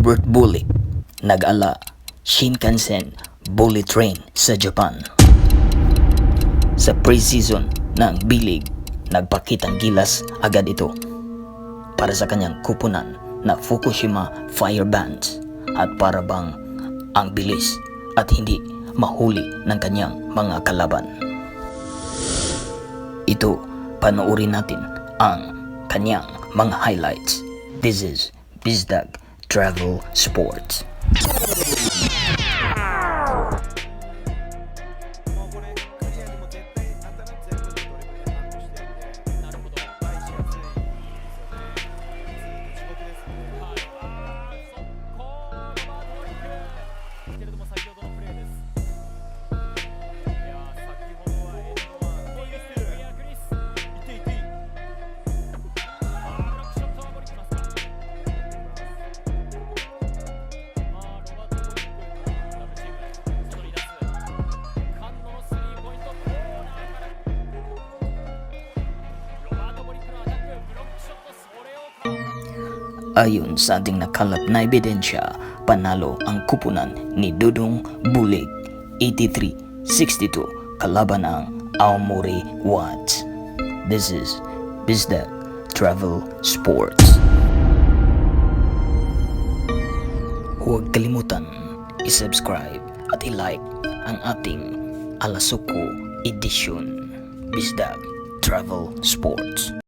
Robert Bolick nag-ala Shinkansen bullet train sa Japan. Sa pre-season ng bilig, nagpakitang gilas agad ito para sa kanyang kupunan na Fukushima Fire Bands at para bang ang bilis at hindi mahuli ng kanyang mga kalaban. Ito, panoorin natin ang kanyang mga highlights. This is Bizdag Travel Sports. Ayon sa ating nakalap na ebidensya, panalo ang kupunan ni Dudong Bolick 83-62 kalaban ang Aomori Watts. This is Bizdag Travel Sports. Huwag kalimutan i-subscribe at i-like ang ating Soco edition Bizdag Travel Sports.